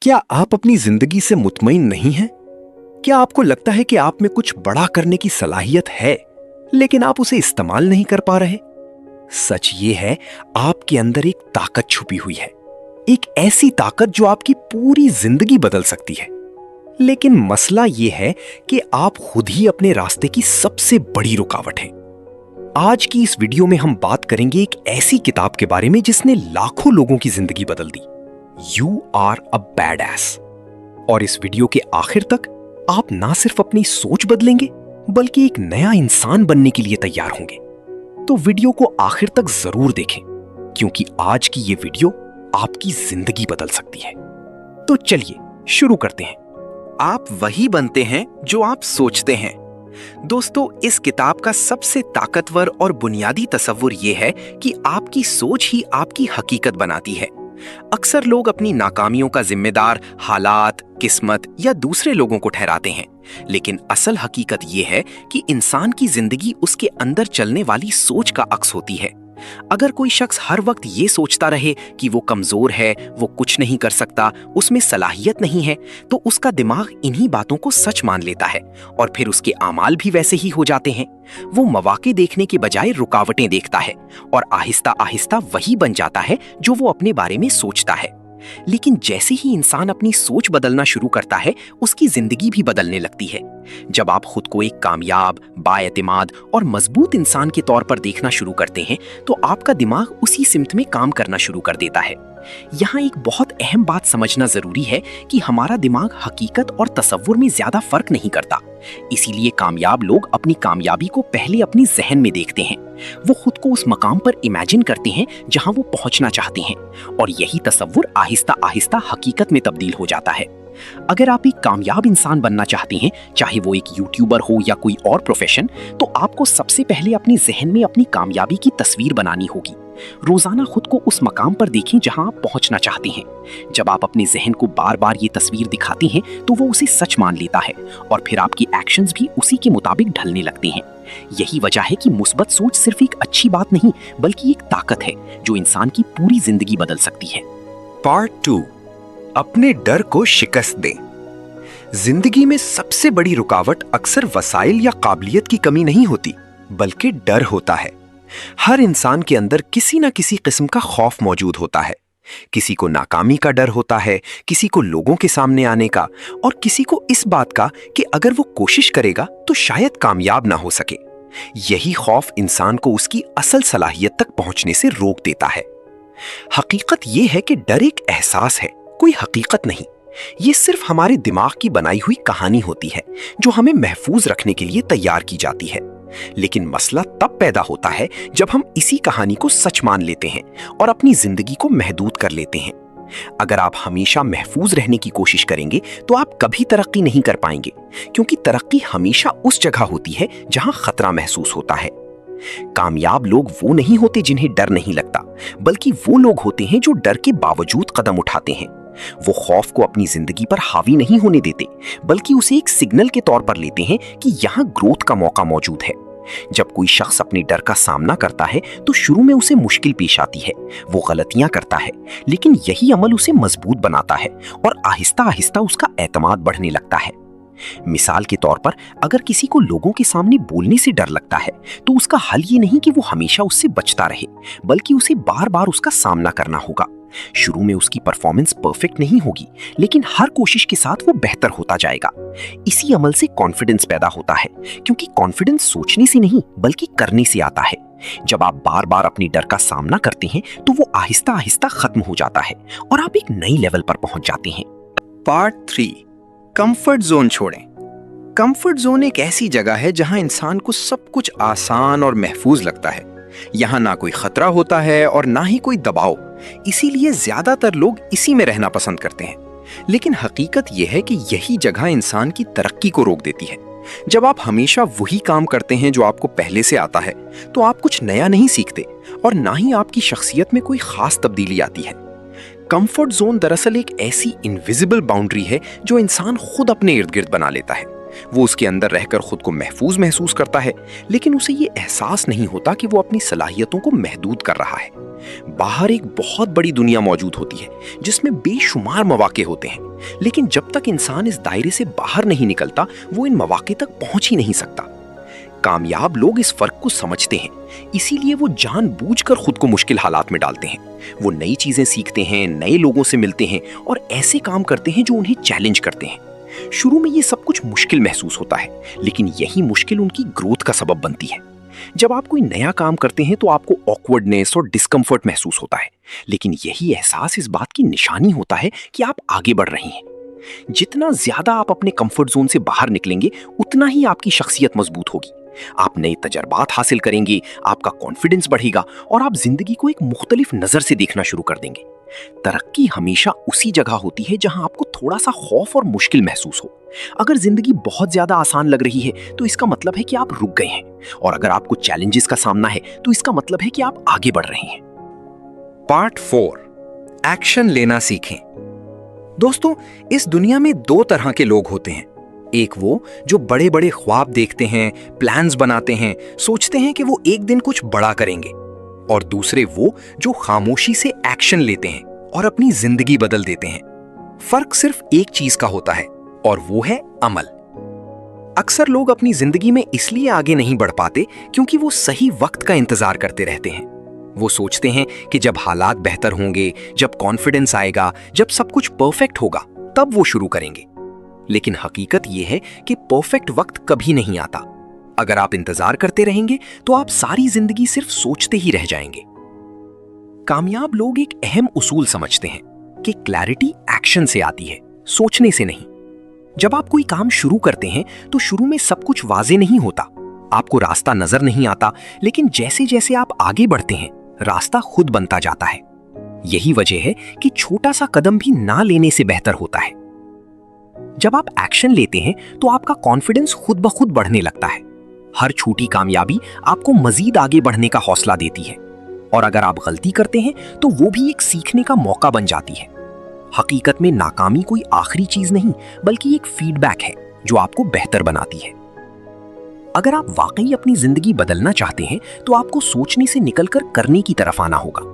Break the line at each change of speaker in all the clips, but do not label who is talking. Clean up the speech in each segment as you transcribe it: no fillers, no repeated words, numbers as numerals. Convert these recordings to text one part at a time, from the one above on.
क्या आप अपनी जिंदगी से मुतमईन नहीं हैं? क्या आपको लगता है कि आप में कुछ बड़ा करने की सलाहियत है, लेकिन आप उसे इस्तेमाल नहीं कर पा रहे? सच ये है, आपके अंदर एक ताकत छुपी हुई है, एक ऐसी ताकत जो आपकी पूरी जिंदगी बदल सकती है। लेकिन मसला ये है कि आप खुद ही अपने रास्ते की सबसे बड़ी रुकावट हैं। आज की इस वीडियो में हम बात करेंगे एक ऐसी किताब के बारे में जिसने लाखों लोगों की जिंदगी बदल दी, you are a bad ass. और इस वीडियो के आखिर तक आप ना सिर्फ अपनी सोच बदलेंगे बल्कि एक नया इंसान बनने के लिए तैयार होंगे। तो वीडियो को आखिर तक जरूर देखें, क्योंकि आज की ये वीडियो आपकी जिंदगी बदल सकती है। तो चलिए शुरू करते हैं।
आप वही बनते हैं जो आप सोचते हैं। दोस्तों, इस किताब का सबसे ताकतवर और बुनियादी तसव्वुर यह है कि आपकी सोच ही आपकी हकीकत बनाती है। अक्सर लोग अपनी नाकामियों का जिम्मेदार हालात, किस्मत या दूसरे लोगों को ठहराते हैं, लेकिन असल हकीकत यह है कि इंसान की जिंदगी उसके अंदर चलने वाली सोच का अक्स होती है। अगर कोई शख्स हर वक्त ये सोचता रहे कि वो कमजोर है, वो कुछ नहीं कर सकता, उसमें सलाहियत नहीं है, तो उसका दिमाग इन्हीं बातों को सच मान लेता है और फिर उसके आमाल भी वैसे ही हो जाते हैं। वो मौके देखने के बजाय रुकावटें देखता है और आहिस्ता आहिस्ता वही बन जाता है जो वो अपने बारे में सोचता है। लेकिन जैसे ही इंसान अपनी सोच बदलना शुरू करता है, उसकी जिंदगी भी बदलने लगती है। जब आप खुद को एक कामयाब, बाएतिमाद और मजबूत इंसान के तौर पर देखना शुरू करते हैं, तो आपका दिमाग उसी सिमत में काम करना शुरू कर देता है। यहाँ एक बहुत अहम बात समझना जरूरी है कि हमारा दिमाग हकीकत और तसव्वुर में ज्यादा फर्क नहीं करता। इसीलिए कामयाब लोग अपनी कामयाबी को पहले अपनी जहन में देखते हैं। वो खुद को उस मकाम पर इमेजिन करते हैं जहां वो पहुंचना चाहते हैं, और यही तसव्वुर आहिस्ता आहिस्ता हकीकत में तब्दील हो जाता है। अगर आप एक कामयाब इंसान बनना चाहते हैं, चाहे वो एक यूट्यूबर हो या कोई और प्रोफेशन, तो आपको सबसे पहले अपनी जहन में अपनी कामयाबी की तस्वीर बनानी होगी। रोजाना खुद को उस मकाम पर देखें जहां आप पहुंचना चाहते हैं। जब आप अपने जहन को बार बार ये तस्वीर दिखाते हैं, तो वो उसे सच मान लेता है और फिर आपकी एक्शंस भी उसी के मुताबिक ढलने लगते हैं। यही वजह है कि मुस्बत सोच सिर्फ एक अच्छी बात नहीं, बल्कि एक ताकत है जो इंसान की पूरी जिंदगी बदल सकती है।
पार्ट 2, अपने डर को शिकस्त दें। जिंदगी में सबसे बड़ी रुकावट अक्सर वसाइल या काबिलियत की कमी नहीं होती, बल्कि डर होता है। हर इंसान के अंदर किसी ना किसी किस्म का खौफ मौजूद होता है। किसी को नाकामी का डर होता है, किसी को लोगों के सामने आने का, और किसी को इस बात का कि अगर वो कोशिश करेगा तो शायद कामयाब ना हो सके। यही खौफ इंसान को उसकी असल सलाहियत तक पहुंचने से रोक देता है। हकीकत यह है कि डर एक एहसास है, कोई हकीकत नहीं। ये सिर्फ हमारे दिमाग की बनाई हुई कहानी होती है जो हमें महफूज रखने के लिए तैयार की जाती है। लेकिन मसला तब पैदा होता है जब हम इसी कहानी को सच मान लेते हैं और अपनी जिंदगी को महदूद कर लेते हैं। अगर आप हमेशा महफूज रहने की कोशिश करेंगे तो आप कभी तरक्की नहीं कर पाएंगे, क्योंकि तरक्की हमेशा उस जगह होती है जहां खतरा महसूस होता है। कामयाब लोग वो नहीं होते जिन्हें डर नहीं लगता, बल्कि वो लोग होते हैं जो डर के बावजूद कदम उठाते हैं। वो खौफ को अपनी जिंदगी पर हावी नहीं होने देते, बल्कि उसे एक सिग्नल के तौर पर लेते हैं कि यहाँ ग्रोथ का मौका मौजूद है। जब कोई शख्स अपने डर का सामना करता है तो शुरू में उसे मुश्किल पेश आती है, वो गलतियां करता है, लेकिन यही अमल उसे मजबूत बनाता है और आहिस्ता आहिस्ता उसका एतमाद बढ़ने लगता है। मिसाल के तौर पर, अगर किसी को लोगों के सामने बोलने से डर लगता है, तो उसका हल ये नहीं कि वो हमेशा उससे बचता रहे, बल्कि उसे बार बार उसका सामना करना होगा। शुरू में उसकी परफॉर्मेंस परफेक्ट नहीं होगी, लेकिन हर कोशिश के साथ वो बेहतर होता जाएगा। इसी अमल से कॉन्फिडेंस पैदा होता है, क्योंकि कॉन्फिडेंस सोचने से नहीं बल्कि करने से आता है। जब आप बार बार अपनी डर का सामना करते हैं तो वो आहिस्ता आहिस्ता खत्म हो जाता है और आप एक नई लेवल पर पहुंच जाते हैं।
पार्ट 3, कंफर्ट जोन छोड़ें। कंफर्ट जोन एक ऐसी जगह है जहां इंसान को सब कुछ आसान और महफूज लगता है। यहाँ ना कोई खतरा होता है और ना ही कोई दबाव, इसीलिए ज्यादातर लोग इसी में रहना पसंद करते हैं। लेकिन हकीकत यह है कि यही जगह इंसान की तरक्की को रोक देती है। जब आप हमेशा वही काम करते हैं जो आपको पहले से आता है, तो आप कुछ नया नहीं सीखते और ना ही आपकी शख्सियत में कोई खास तब्दीली आती है। कंफर्ट जोन दरअसल एक ऐसी इनविजिबल बाउंड्री है जो इंसान खुद अपने इर्द गिर्द बना लेता है। वो उसके अंदर रहकर खुद को महफूज महसूस करता है, लेकिन उसे ये एहसास नहीं होता कि वो अपनी सलाहियतों को महदूद कर रहा है। बाहर एक बहुत बड़ी दुनिया मौजूद होती है जिसमें बेशुमार मौके होते हैं, लेकिन जब तक इंसान इस दायरे से बाहर नहीं निकलता वो इन मौके तक पहुंच ही नहीं सकता। कामयाब लोग इस फर्क को समझते हैं, इसीलिए वो जानबूझकर खुद को मुश्किल हालात में डालते हैं। वो नई चीजें सीखते हैं, नए लोगों से मिलते हैं और ऐसे काम करते हैं जो उन्हें चैलेंज करते हैं। शुरू में ये सब कुछ मुश्किल महसूस होता है, लेकिन यही मुश्किल उनकी ग्रोथ का सबब बनती है। जब आप कोई नया काम करते हैं तो आपको ऑकवर्डनेस और डिस्कम्फर्ट महसूस होता है, लेकिन यही एहसास इस बात की निशानी होता है कि आप आगे बढ़ रहे हैं। जितना ज्यादा आप अपने कंफर्ट जोन से बाहर निकलेंगे, उतना ही आपकी शख्सियत मजबूत होगी। आप नए तजर्बात हासिल करेंगे, आपका कॉन्फिडेंस बढ़ेगा और आप जिंदगी को एक मुख्तलिफ नजर से देखना शुरू कर देंगे। तरक्की हमेशा उसी जगह होती है जहां आपको थोड़ा सा खौफ और मुश्किल महसूस हो। अगर जिंदगी बहुत ज्यादा आसान लग रही है तो इसका मतलब है कि आप रुक गए हैं, और अगर आपको चैलेंजेस का सामना है तो इसका मतलब है कि आप आगे बढ़ रहे हैं।
पार्ट 4, एक्शन लेना सीखें। दोस्तों, इस दुनिया में दो तरह के लोग होते हैं। एक वो जो बड़े बड़े ख्वाब देखते हैं, प्लान्स बनाते हैं, सोचते हैं कि वो एक दिन कुछ बड़ा करेंगे, और दूसरे वो जो खामोशी से एक्शन लेते हैं और अपनी जिंदगी बदल देते हैं। फर्क सिर्फ एक चीज का होता है, और वो है अमल। अक्सर लोग अपनी जिंदगी में इसलिए आगे नहीं बढ़ पाते क्योंकि वो सही वक्त का इंतजार करते रहते हैं। वो सोचते हैं कि जब हालात बेहतर होंगे, जब कॉन्फिडेंस आएगा, जब सब कुछ परफेक्ट होगा, तब वो शुरू करेंगे। लेकिन हकीकत यह है कि परफेक्ट वक्त कभी नहीं आता। अगर आप इंतजार करते रहेंगे तो आप सारी जिंदगी सिर्फ सोचते ही रह जाएंगे। कामयाब लोग एक अहम उसूल समझते हैं कि क्लैरिटी एक्शन से आती है, सोचने से नहीं। जब आप कोई काम शुरू करते हैं तो शुरू में सब कुछ वाज़ेह नहीं होता, आपको रास्ता नजर नहीं आता, लेकिन जैसे जैसे आप आगे बढ़ते हैं रास्ता खुद बनता जाता है। यही वजह है कि छोटा सा कदम भी ना लेने से बेहतर होता है। जब आप एक्शन लेते हैं तो आपका कॉन्फिडेंस खुद ब खुद बढ़ने लगता है। हर छोटी कामयाबी आपको मजीद आगे बढ़ने का हौसला देती है, और अगर आप गलती करते हैं तो वो भी एक सीखने का मौका बन जाती है। हकीकत में नाकामी कोई आखिरी चीज नहीं, बल्कि एक फीडबैक है जो आपको बेहतर बनाती है। अगर आप वाकई अपनी जिंदगी बदलना चाहते हैं तो आपको सोचने से निकलकर करने की तरफ आना होगा।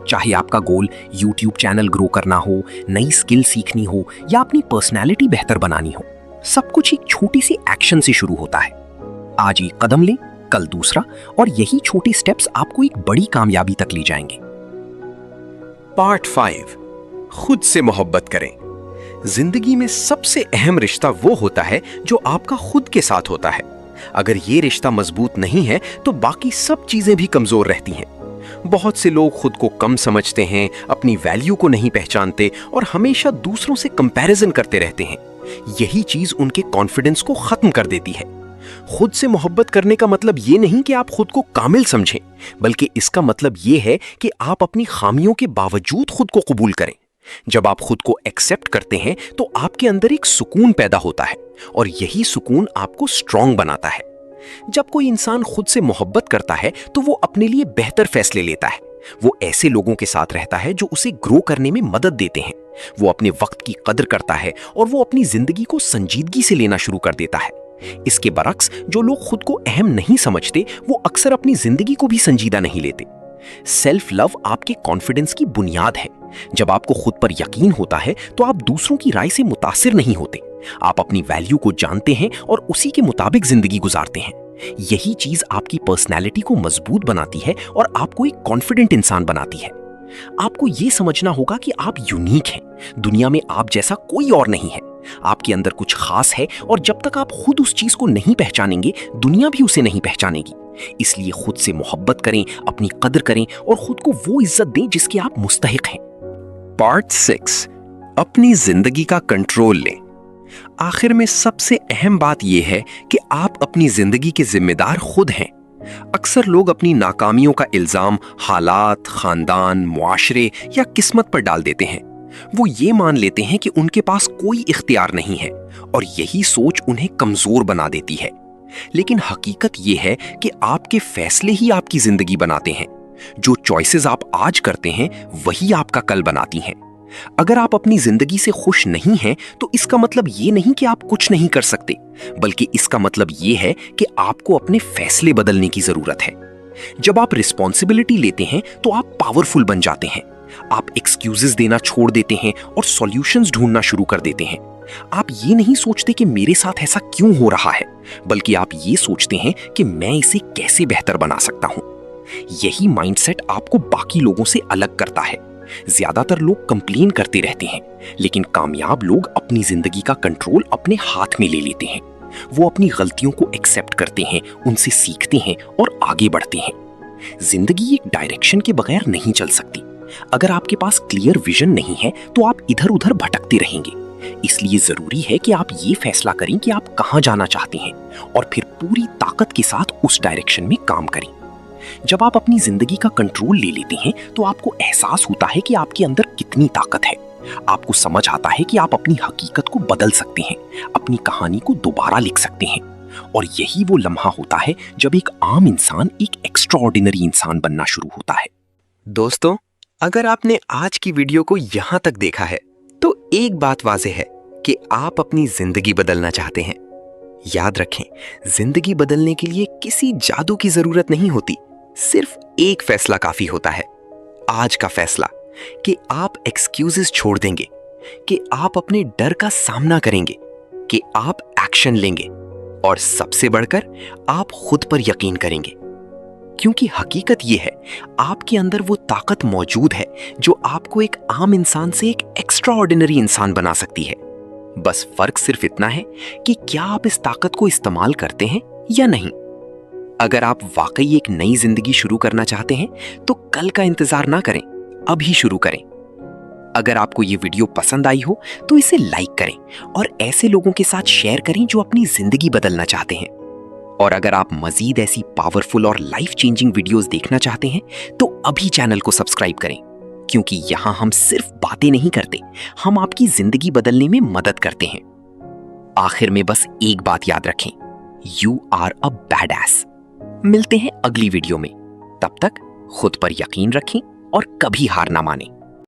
चाहे आपका गोल YouTube चैनल ग्रो करना हो, नई स्किल सीखनी हो या अपनी पर्सनैलिटी बेहतर बनानी हो, सब कुछ एक छोटी सी एक्शन से शुरू होता है। आज एक कदम लें, कल दूसरा, और यही छोटे स्टेप्स आपको एक बड़ी कामयाबी तक ले जाएंगे।
पार्ट 5, खुद से मोहब्बत करें। जिंदगी में सबसे अहम रिश्ता वो होता है जो आपका खुद के साथ होता है। अगर ये रिश्ता मजबूत नहीं है तो बाकी सब चीजें भी कमजोर रहती हैं। बहुत से लोग खुद को कम समझते हैं, अपनी वैल्यू को नहीं पहचानते और हमेशा दूसरों से कंपैरिजन करते रहते हैं। यही चीज उनके कॉन्फिडेंस को खत्म कर देती है। खुद से मोहब्बत करने का मतलब ये नहीं कि आप खुद को कामिल समझें, बल्कि इसका मतलब ये है कि आप अपनी खामियों के बावजूद खुद को कबूल करें। जब आप खुद को एक्सेप्ट करते हैं तो आपके अंदर एक सुकून पैदा होता है, और यही सुकून आपको स्ट्रांग बनाता है। जब कोई इंसान खुद से मोहब्बत करता है तो वो अपने लिए बेहतर फैसले लेता है। वो ऐसे लोगों के साथ रहता है जो उसे ग्रो करने में मदद देते हैं। वो अपने वक्त की कदर करता है और वो अपनी जिंदगी को संजीदगी से लेना शुरू कर देता है। इसके बरक्स जो लोग खुद को अहम नहीं समझते वो अक्सर अपनी जिंदगी को भी संजीदा नहीं लेते। सेल्फ लव आपके कॉन्फिडेंस की बुनियाद है। जब आपको खुद पर यकीन होता है तो आप दूसरों की राय से मुतासिर नहीं होते। आप अपनी वैल्यू को जानते हैं और उसी के मुताबिक जिंदगी गुजारते हैं। यही चीज आपकी पर्सनैलिटी को मजबूत बनाती है और आपको एक कॉन्फिडेंट इंसान बनाती है। आपको यह समझना होगा कि आप यूनिक हैं। दुनिया में आप जैसा कोई और नहीं है। आपके अंदर कुछ खास है, और जब तक आप खुद उस चीज को नहीं पहचानेंगे दुनिया भी उसे नहीं पहचानेगी। इसलिए खुद से मोहब्बत करें, अपनी कदर करें और खुद को वो इज्जत दें जिसकी आप मुस्तहिक हैं।
पार्ट 6, अपनी जिंदगी का कंट्रोल लें। आखिर में सबसे अहम बात यह है कि आप अपनी जिंदगी के जिम्मेदार खुद हैं। अक्सर लोग अपनी नाकामियों का इल्जाम हालात, खानदान, मुआशरे या किस्मत पर डाल देते हैं। वो ये मान लेते हैं कि उनके पास कोई इख्तियार नहीं है, और यही सोच उन्हें कमजोर बना देती है। लेकिन हकीकत यह है कि आपके फैसले ही आपकी जिंदगी बनाते हैं। जो चॉइसेस आप आज करते हैं वही आपका कल बनाती हैं।
अगर आप अपनी जिंदगी से खुश नहीं हैं, तो इसका मतलब ये नहीं कि आप कुछ नहीं कर सकते, बल्कि इसका मतलब ये है कि आपको अपने फैसले बदलने की जरूरत है। जब आप रिस्पॉन्सिबिलिटी लेते हैं तो आप पावरफुल बन जाते हैं। आप एक्सक्यूजेस देना छोड़ देते हैं और सॉल्यूशंस ढूंढना शुरू कर देते हैं। आप ये नहीं सोचते कि मेरे साथ ऐसा क्यों हो रहा है, बल्कि आप ये सोचते हैं कि मैं इसे कैसे बेहतर बना सकता हूं। यही माइंडसेट आपको बाकी लोगों से अलग करता है। ज्यादातर लोग कंप्लेन करते रहते हैं, लेकिन कामयाब लोग अपनी जिंदगी का कंट्रोल अपने हाथ में ले लेते हैं। वो अपनी गलतियों को एक्सेप्ट करते हैं, उनसे सीखते हैं और आगे बढ़ते हैं। जिंदगी एक डायरेक्शन के बगैर नहीं चल सकती। अगर आपके पास क्लियर विजन नहीं है तो आप इधर उधर भटकते रहेंगे। इसलिए जरूरी है कि आप ये फैसला करें कि आप कहां जाना चाहते हैं और फिर पूरी ताकत के साथ उस डायरेक्शन में काम करें। जब आप अपनी जिंदगी का कंट्रोल ले लेते हैं तो आपको एहसास होता है कि आपके अंदर कितनी ताकत है। आपको समझ आता है कि आप अपनी हकीकत को बदल सकते हैं, अपनी कहानी को दोबारा लिख सकते हैं। और यही वो लम्हा होता है जब एक आम इंसान एक एक्स्ट्राऑर्डिनरी इंसान बनना शुरू होता है।
दोस्तों, अगर आपने आज की वीडियो को यहां तक देखा है तो एक बात वाज़ेह है कि आप अपनी जिंदगी बदलना चाहते हैं। याद रखें, जिंदगी बदलने के लिए किसी जादू की जरूरत नहीं होती, सिर्फ एक फैसला काफी होता है। आज का फैसला कि आप एक्सक्यूजेस छोड़ देंगे, कि आप अपने डर का सामना करेंगे, कि आप एक्शन लेंगे और सबसे बढ़कर आप खुद पर यकीन करेंगे। क्योंकि हकीकत यह है, आपके अंदर वो ताकत मौजूद है जो आपको एक आम इंसान से एक एक्स्ट्राऑर्डिनरी इंसान बना सकती है। बस फर्क सिर्फ इतना है कि क्या आप इस ताकत को इस्तेमाल करते हैं या नहीं। अगर आप वाकई एक नई जिंदगी शुरू करना चाहते हैं तो कल का इंतजार ना करें, अभी शुरू करें। अगर आपको ये वीडियो पसंद आई हो तो इसे लाइक करें और ऐसे लोगों के साथ शेयर करें जो अपनी जिंदगी बदलना चाहते हैं। और अगर आप मजीद ऐसी पावरफुल और लाइफ चेंजिंग वीडियोस देखना चाहते हैं तो अभी चैनल को सब्सक्राइब करें, क्योंकि यहां हम सिर्फ बातें नहीं करते, हम आपकी जिंदगी बदलने में मदद करते हैं। आखिर में बस एक बात याद रखें, यू आर अ बैडएस। मिलते हैं अगली वीडियो में। तब तक खुद पर यकीन रखें और कभी हार ना मानें।